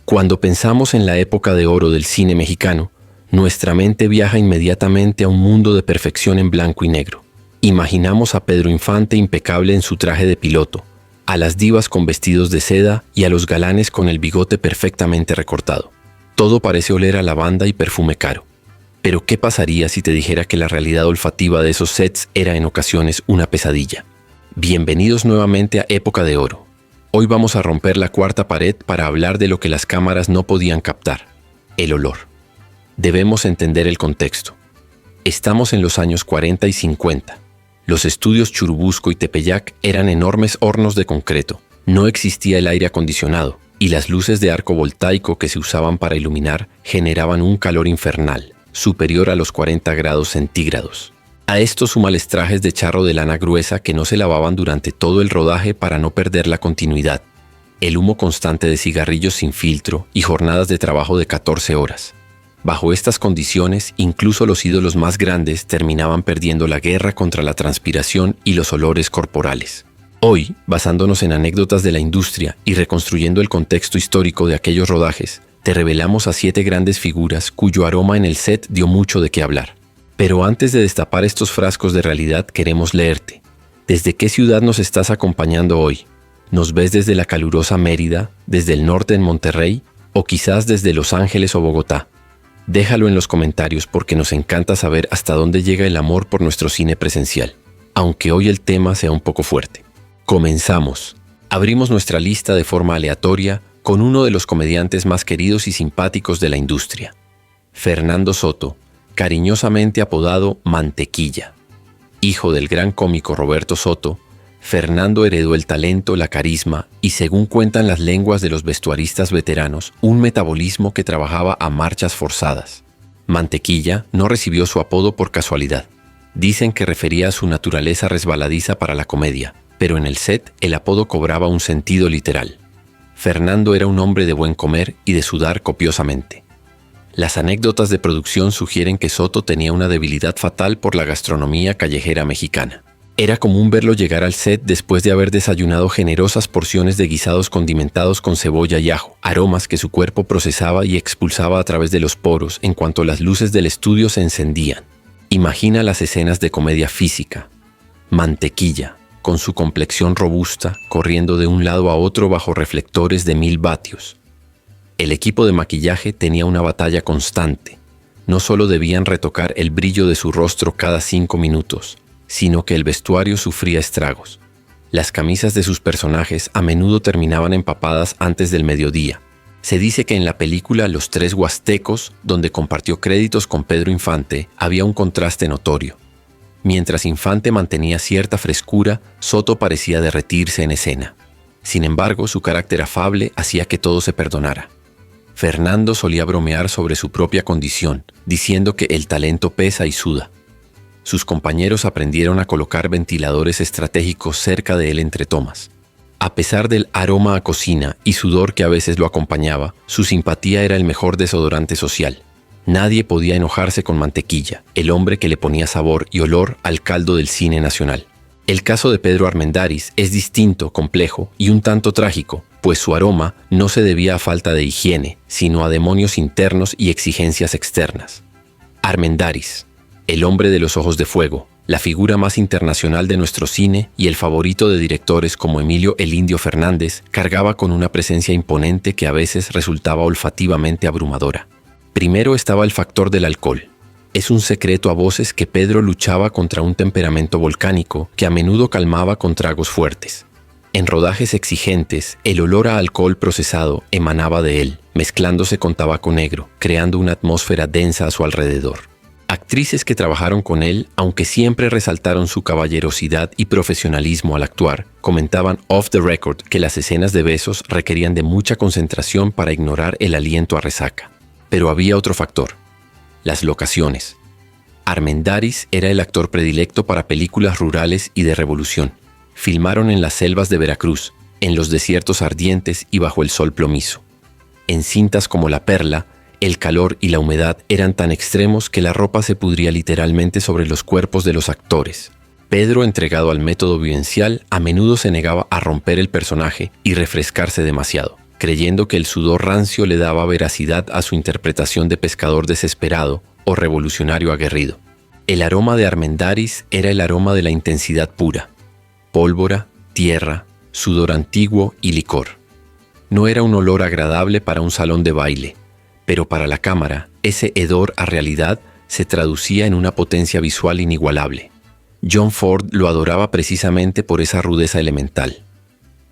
Cuando pensamos en la época de oro del cine mexicano, nuestra mente viaja inmediatamente a un mundo de perfección en blanco y negro. Imaginamos a Pedro Infante impecable en su traje de piloto, a las divas con vestidos de seda y a los galanes con el bigote perfectamente recortado. Todo parece oler a lavanda y perfume caro. Pero ¿qué pasaría si te dijera que la realidad olfativa de esos sets era en ocasiones una pesadilla? Bienvenidos nuevamente a Época de Oro. Hoy vamos a romper la cuarta pared para hablar de lo que las cámaras no podían captar: el olor. Debemos entender el contexto. Estamos en los años 40 y 50. Los estudios Churubusco y Tepeyac eran enormes hornos de concreto. No existía el aire acondicionado, y las luces de arco voltaico que se usaban para iluminar generaban un calor infernal, superior a los 40 grados centígrados. A esto súmales trajes de charro de lana gruesa que no se lavaban durante todo el rodaje para no perder la continuidad, el humo constante de cigarrillos sin filtro y jornadas de trabajo de 14 horas. Bajo estas condiciones, incluso los ídolos más grandes terminaban perdiendo la guerra contra la transpiración y los olores corporales. Hoy, basándonos en anécdotas de la industria y reconstruyendo el contexto histórico de aquellos rodajes, te revelamos a 7 grandes figuras cuyo aroma en el set dio mucho de qué hablar. Pero antes de destapar estos frascos de realidad, queremos leerte. ¿Desde qué ciudad nos estás acompañando hoy? ¿Nos ves desde la calurosa Mérida, desde el norte en Monterrey, o quizás desde Los Ángeles o Bogotá? Déjalo en los comentarios porque nos encanta saber hasta dónde llega el amor por nuestro cine presencial, aunque hoy el tema sea un poco fuerte. Comenzamos. Abrimos nuestra lista de forma aleatoria con uno de los comediantes más queridos y simpáticos de la industria, Fernando Soto, cariñosamente apodado Mantequilla. Hijo del gran cómico Roberto Soto, Fernando heredó el talento, la carisma y, según cuentan las lenguas de los vestuaristas veteranos, un metabolismo que trabajaba a marchas forzadas. Mantequilla no recibió su apodo por casualidad. Dicen que refería a su naturaleza resbaladiza para la comedia, pero en el set el apodo cobraba un sentido literal. Fernando era un hombre de buen comer y de sudar copiosamente. Las anécdotas de producción sugieren que Soto tenía una debilidad fatal por la gastronomía callejera mexicana. Era común verlo llegar al set después de haber desayunado generosas porciones de guisados condimentados con cebolla y ajo, aromas que su cuerpo procesaba y expulsaba a través de los poros en cuanto las luces del estudio se encendían. Imagina las escenas de comedia física. Mantequilla, con su complexión robusta, corriendo de un lado a otro bajo reflectores de 1000 vatios. El equipo de maquillaje tenía una batalla constante. No solo debían retocar el brillo de su rostro cada 5 minutos, sino que el vestuario sufría estragos. Las camisas de sus personajes a menudo terminaban empapadas antes del mediodía. Se dice que en la película Los Tres Huastecos, donde compartió créditos con Pedro Infante, había un contraste notorio. Mientras Infante mantenía cierta frescura, Soto parecía derretirse en escena. Sin embargo, su carácter afable hacía que todo se perdonara. Fernando solía bromear sobre su propia condición, diciendo que el talento pesa y suda. Sus compañeros aprendieron a colocar ventiladores estratégicos cerca de él entre tomas. A pesar del aroma a cocina y sudor que a veces lo acompañaba, su simpatía era el mejor desodorante social. Nadie podía enojarse con Mantequilla, el hombre que le ponía sabor y olor al caldo del cine nacional. El caso de Pedro Armendáriz es distinto, complejo y un tanto trágico, pues su aroma no se debía a falta de higiene, sino a demonios internos y exigencias externas. Armendáriz, el hombre de los ojos de fuego, la figura más internacional de nuestro cine y el favorito de directores como Emilio "El Indio" Fernández, cargaba con una presencia imponente que a veces resultaba olfativamente abrumadora. Primero estaba el factor del alcohol. Es un secreto a voces que Pedro luchaba contra un temperamento volcánico que a menudo calmaba con tragos fuertes. En rodajes exigentes, el olor a alcohol procesado emanaba de él, mezclándose con tabaco negro, creando una atmósfera densa a su alrededor. Actrices que trabajaron con él, aunque siempre resaltaron su caballerosidad y profesionalismo al actuar, comentaban off the record que las escenas de besos requerían de mucha concentración para ignorar el aliento a resaca. Pero había otro factor: las locaciones. Armendáriz era el actor predilecto para películas rurales y de revolución. Filmaron en las selvas de Veracruz, en los desiertos ardientes y bajo el sol plomizo. En cintas como La Perla, el calor y la humedad eran tan extremos que la ropa se pudría literalmente sobre los cuerpos de los actores. Pedro, entregado al método vivencial, a menudo se negaba a romper el personaje y refrescarse demasiado. creyendo que el sudor rancio le daba veracidad a su interpretación de pescador desesperado o revolucionario aguerrido. El aroma de Armendáriz era el aroma de la intensidad pura: pólvora, tierra, sudor antiguo y licor. No era un olor agradable para un salón de baile, pero para la cámara, ese hedor a realidad se traducía en una potencia visual inigualable. John Ford lo adoraba precisamente por esa rudeza elemental.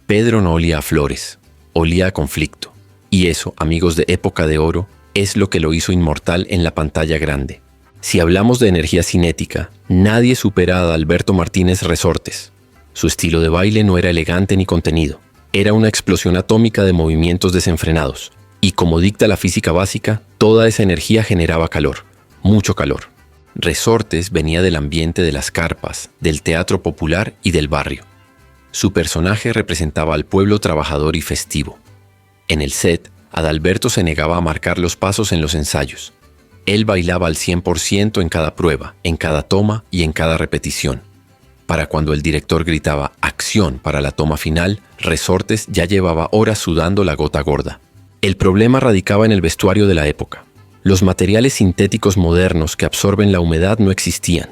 Pedro no olía a flores, olía a conflicto. Y eso, amigos de Época de Oro, es lo que lo hizo inmortal en la pantalla grande. Si hablamos de energía cinética, nadie supera a Adalberto Martínez Resortes. Su estilo de baile no era elegante ni contenido. Era una explosión atómica de movimientos desenfrenados. Y como dicta la física básica, toda esa energía generaba calor, mucho calor. Resortes venía del ambiente de las carpas, del teatro popular y del barrio. Su personaje representaba al pueblo trabajador y festivo. En el set, Adalberto se negaba a marcar los pasos en los ensayos. Él bailaba al 100% en cada prueba, en cada toma y en cada repetición. Para cuando el director gritaba «acción» para la toma final, Resortes ya llevaba horas sudando la gota gorda. El problema radicaba en el vestuario de la época. Los materiales sintéticos modernos que absorben la humedad no existían.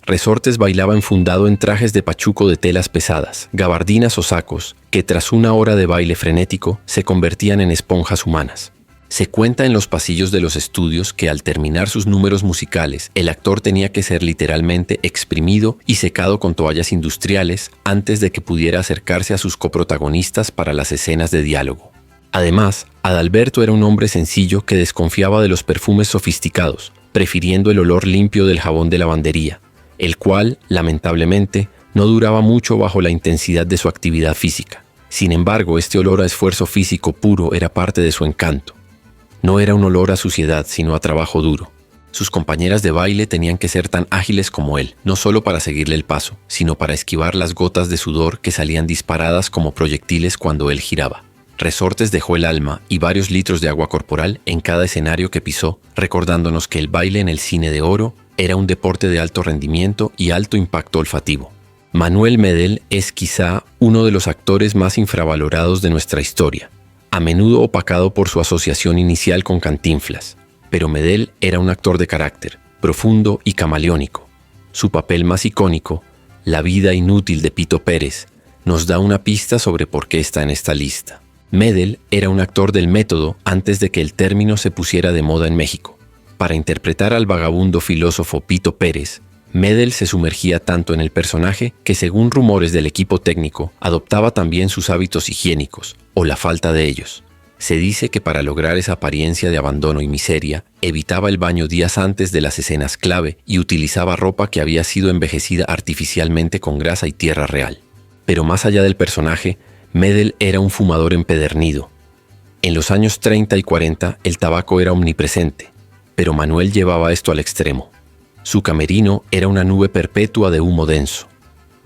Resortes bailaba enfundado en trajes de pachuco de telas pesadas, gabardinas o sacos, que tras una hora de baile frenético se convertían en esponjas humanas. Se cuenta en los pasillos de los estudios que al terminar sus números musicales, el actor tenía que ser literalmente exprimido y secado con toallas industriales antes de que pudiera acercarse a sus coprotagonistas para las escenas de diálogo. Además, Adalberto era un hombre sencillo que desconfiaba de los perfumes sofisticados, prefiriendo el olor limpio del jabón de lavandería, el cual, lamentablemente, no duraba mucho bajo la intensidad de su actividad física. Sin embargo, este olor a esfuerzo físico puro era parte de su encanto. No era un olor a suciedad, sino a trabajo duro. Sus compañeras de baile tenían que ser tan ágiles como él, no solo para seguirle el paso, sino para esquivar las gotas de sudor que salían disparadas como proyectiles cuando él giraba. Resortes dejó el alma y varios litros de agua corporal en cada escenario que pisó, recordándonos que el baile en el cine de oro era un deporte de alto rendimiento y alto impacto olfativo. Manuel Medel es quizá uno de los actores más infravalorados de nuestra historia, a menudo opacado por su asociación inicial con Cantinflas. Pero Medel era un actor de carácter, profundo y camaleónico. Su papel más icónico, La vida inútil de Pito Pérez, nos da una pista sobre por qué está en esta lista. Medel era un actor del método antes de que el término se pusiera de moda en México. Para interpretar al vagabundo filósofo Pito Pérez, Medel se sumergía tanto en el personaje que, según rumores del equipo técnico, adoptaba también sus hábitos higiénicos, o la falta de ellos. Se dice que para lograr esa apariencia de abandono y miseria, evitaba el baño días antes de las escenas clave y utilizaba ropa que había sido envejecida artificialmente con grasa y tierra real. Pero más allá del personaje, Medel era un fumador empedernido. En los años 30 y 40 el tabaco era omnipresente, pero Manuel llevaba esto al extremo. Su camerino era una nube perpetua de humo denso.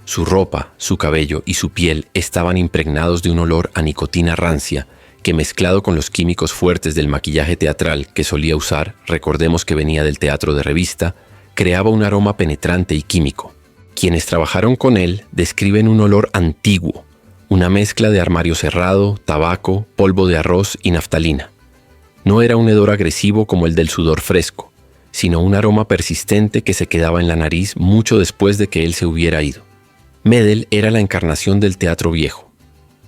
Su ropa, su cabello y su piel estaban impregnados de un olor a nicotina rancia que, mezclado con los químicos fuertes del maquillaje teatral que solía usar, recordemos que venía del teatro de revista, creaba un aroma penetrante y químico. Quienes trabajaron con él describen un olor antiguo, una mezcla de armario cerrado, tabaco, polvo de arroz y naftalina. No era un hedor agresivo como el del sudor fresco, sino un aroma persistente que se quedaba en la nariz mucho después de que él se hubiera ido. Medel era la encarnación del teatro viejo.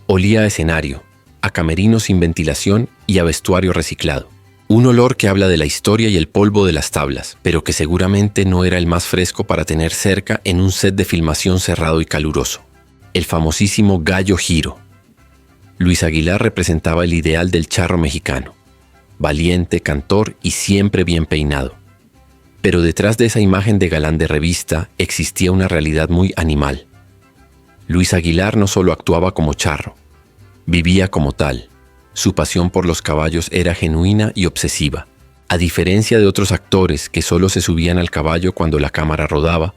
Olía a escenario, a camerino sin ventilación y a vestuario reciclado. Un olor que habla de la historia y el polvo de las tablas, pero que seguramente no era el más fresco para tener cerca en un set de filmación cerrado y caluroso. El famosísimo Gallo Giro. Luis Aguilar representaba el ideal del charro mexicano. Valiente, cantor y siempre bien peinado. Pero detrás de esa imagen de galán de revista existía una realidad muy animal. Luis Aguilar no solo actuaba como charro, vivía como tal. Su pasión por los caballos era genuina y obsesiva. A diferencia de otros actores que solo se subían al caballo cuando la cámara rodaba,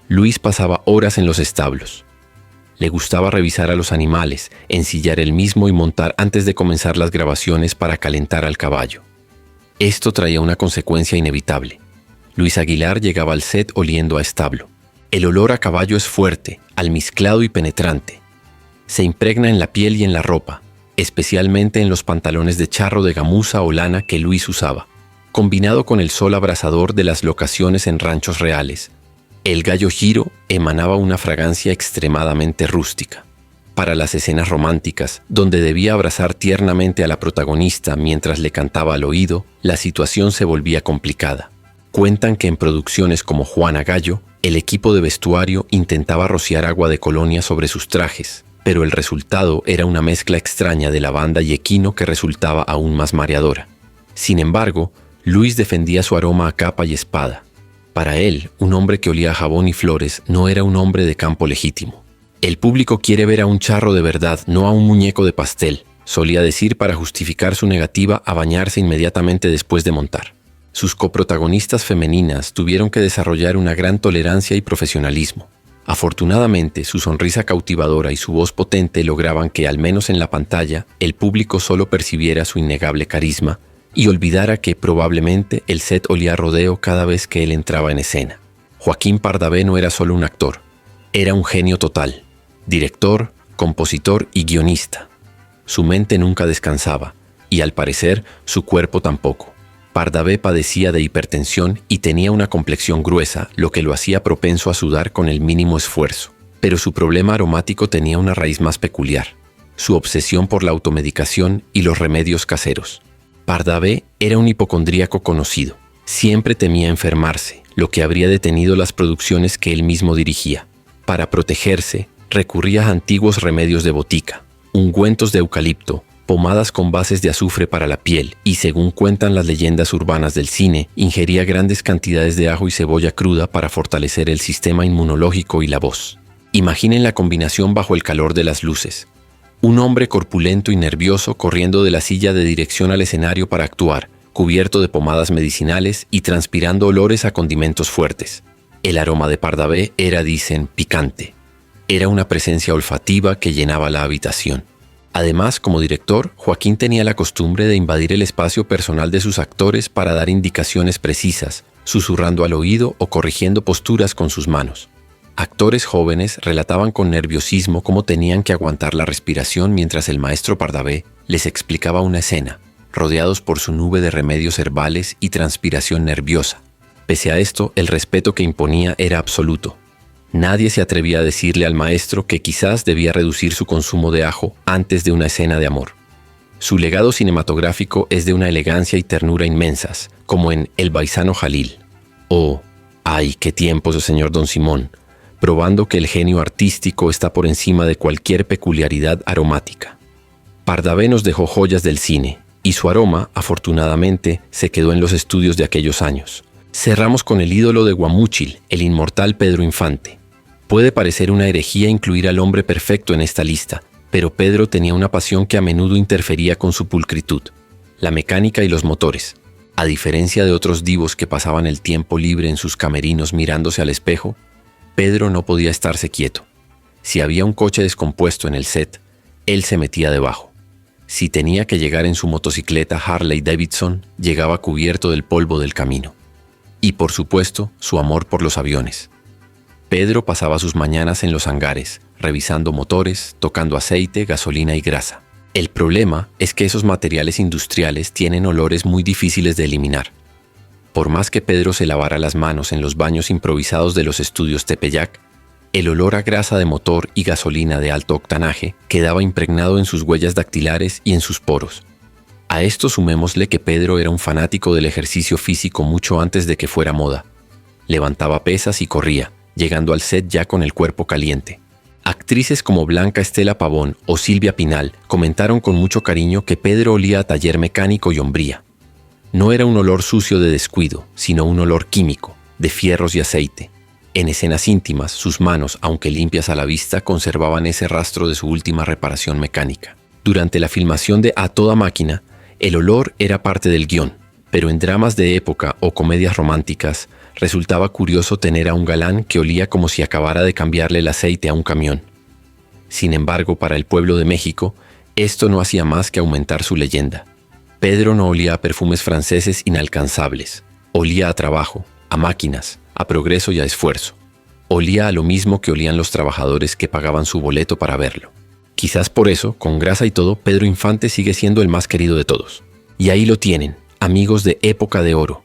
Luis pasaba horas en los establos. Le gustaba revisar a los animales, ensillar él mismo y montar antes de comenzar las grabaciones para calentar al caballo. Esto traía una consecuencia inevitable. Luis Aguilar llegaba al set oliendo a establo. El olor a caballo es fuerte, almizclado y penetrante. Se impregna en la piel y en la ropa, especialmente en los pantalones de charro de gamuza o lana que Luis usaba, combinado con el sol abrasador de las locaciones en ranchos reales. El gallo giro emanaba una fragancia extremadamente rústica. Para las escenas románticas, donde debía abrazar tiernamente a la protagonista mientras le cantaba al oído, la situación se volvía complicada. Cuentan que en producciones como Juana Gallo, el equipo de vestuario intentaba rociar agua de colonia sobre sus trajes, pero el resultado era una mezcla extraña de lavanda y equino que resultaba aún más mareadora. Sin embargo, Luis defendía su aroma a capa y espada. Para él, un hombre que olía a jabón y flores no era un hombre de campo legítimo. El público quiere ver a un charro de verdad, no a un muñeco de pastel, solía decir para justificar su negativa a bañarse inmediatamente después de montar. Sus coprotagonistas femeninas tuvieron que desarrollar una gran tolerancia y profesionalismo. Afortunadamente, su sonrisa cautivadora y su voz potente lograban que, al menos en la pantalla, el público solo percibiera su innegable carisma y olvidara que probablemente el set olía a rodeo cada vez que él entraba en escena. Joaquín Pardavé no era solo un actor, era un genio total. Director, compositor y guionista. Su mente nunca descansaba, y al parecer, su cuerpo tampoco. Pardavé padecía de hipertensión y tenía una complexión gruesa, lo que lo hacía propenso a sudar con el mínimo esfuerzo. Pero su problema aromático tenía una raíz más peculiar: su obsesión por la automedicación y los remedios caseros. Pardavé era un hipocondríaco conocido. Siempre temía enfermarse, lo que habría detenido las producciones que él mismo dirigía. Para protegerse, recurría a antiguos remedios de botica, ungüentos de eucalipto, pomadas con bases de azufre para la piel y, según cuentan las leyendas urbanas del cine, ingería grandes cantidades de ajo y cebolla cruda para fortalecer el sistema inmunológico y la voz. Imaginen la combinación bajo el calor de las luces. Un hombre corpulento y nervioso corriendo de la silla de dirección al escenario para actuar, cubierto de pomadas medicinales y transpirando olores a condimentos fuertes. El aroma de Pardavé era, dicen, picante. Era una presencia olfativa que llenaba la habitación. Además, como director, Joaquín tenía la costumbre de invadir el espacio personal de sus actores para dar indicaciones precisas, susurrando al oído o corrigiendo posturas con sus manos. Actores jóvenes relataban con nerviosismo cómo tenían que aguantar la respiración mientras el maestro Pardavé les explicaba una escena, rodeados por su nube de remedios herbales y transpiración nerviosa. Pese a esto, el respeto que imponía era absoluto. Nadie se atrevía a decirle al maestro que quizás debía reducir su consumo de ajo antes de una escena de amor. Su legado cinematográfico es de una elegancia y ternura inmensas, como en El Baisano Jalil, o ¡ay, qué tiempos, señor Don Simón!, probando que el genio artístico está por encima de cualquier peculiaridad aromática. Pardavé nos dejó joyas del cine, y su aroma, afortunadamente, se quedó en los estudios de aquellos años. Cerramos con el ídolo de Guamúchil, el inmortal Pedro Infante. Puede parecer una herejía incluir al hombre perfecto en esta lista, pero Pedro tenía una pasión que a menudo interfería con su pulcritud: la mecánica y los motores. A diferencia de otros divos que pasaban el tiempo libre en sus camerinos mirándose al espejo, Pedro no podía estarse quieto. Si había un coche descompuesto en el set, él se metía debajo. Si tenía que llegar en su motocicleta Harley Davidson, llegaba cubierto del polvo del camino. Y por supuesto, su amor por los aviones. Pedro pasaba sus mañanas en los hangares, revisando motores, tocando aceite, gasolina y grasa. El problema es que esos materiales industriales tienen olores muy difíciles de eliminar. Por más que Pedro se lavara las manos en los baños improvisados de los estudios Tepeyac, el olor a grasa de motor y gasolina de alto octanaje quedaba impregnado en sus huellas dactilares y en sus poros. A esto sumémosle que Pedro era un fanático del ejercicio físico mucho antes de que fuera moda. Levantaba pesas y corría, llegando al set ya con el cuerpo caliente. Actrices como Blanca Estela Pavón o Silvia Pinal comentaron con mucho cariño que Pedro olía a taller mecánico y hombría. No era un olor sucio de descuido, sino un olor químico, de fierros y aceite. En escenas íntimas, sus manos, aunque limpias a la vista, conservaban ese rastro de su última reparación mecánica. Durante la filmación de A Toda Máquina, el olor era parte del guión, pero en dramas de época o comedias románticas, resultaba curioso tener a un galán que olía como si acabara de cambiarle el aceite a un camión. Sin embargo, para el pueblo de México, esto no hacía más que aumentar su leyenda. Pedro no olía a perfumes franceses inalcanzables. Olía a trabajo, a máquinas, a progreso y a esfuerzo. Olía a lo mismo que olían los trabajadores que pagaban su boleto para verlo. Quizás por eso, con grasa y todo, Pedro Infante sigue siendo el más querido de todos. Y ahí lo tienen, amigos de Época de Oro.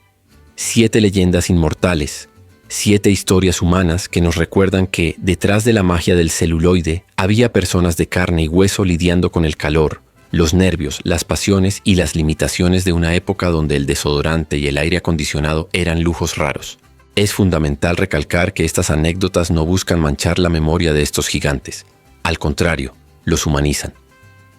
7 leyendas inmortales, 7 historias humanas que nos recuerdan que, detrás de la magia del celuloide, había personas de carne y hueso lidiando con el calor, los nervios, las pasiones y las limitaciones de una época donde el desodorante y el aire acondicionado eran lujos raros. Es fundamental recalcar que estas anécdotas no buscan manchar la memoria de estos gigantes. Al contrario, los humanizan.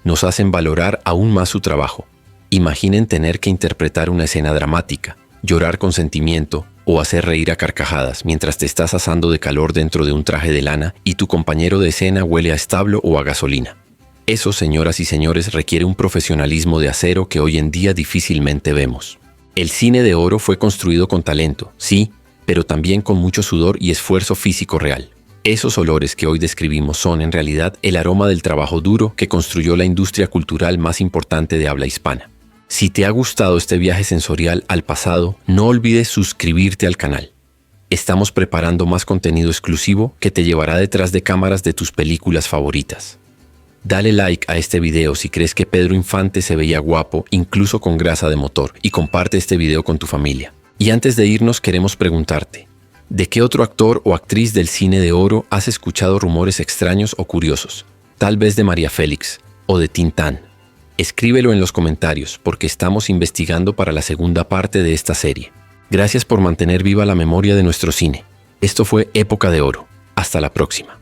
Nos hacen valorar aún más su trabajo. Imaginen tener que interpretar una escena dramática, llorar con sentimiento o hacer reír a carcajadas mientras te estás asando de calor dentro de un traje de lana y tu compañero de escena huele a establo o a gasolina. Eso, señoras y señores, requiere un profesionalismo de acero que hoy en día difícilmente vemos. El cine de oro fue construido con talento, sí, pero también con mucho sudor y esfuerzo físico real. Esos olores que hoy describimos son, en realidad, el aroma del trabajo duro que construyó la industria cultural más importante de habla hispana. Si te ha gustado este viaje sensorial al pasado, no olvides suscribirte al canal. Estamos preparando más contenido exclusivo que te llevará detrás de cámaras de tus películas favoritas. Dale like a este video si crees que Pedro Infante se veía guapo, incluso con grasa de motor, y comparte este video con tu familia. Y antes de irnos queremos preguntarte, ¿de qué otro actor o actriz del cine de oro has escuchado rumores extraños o curiosos? Tal vez de María Félix o de Tintán. Escríbelo en los comentarios porque estamos investigando para la segunda parte de esta serie. Gracias por mantener viva la memoria de nuestro cine. Esto fue Época de Oro. Hasta la próxima.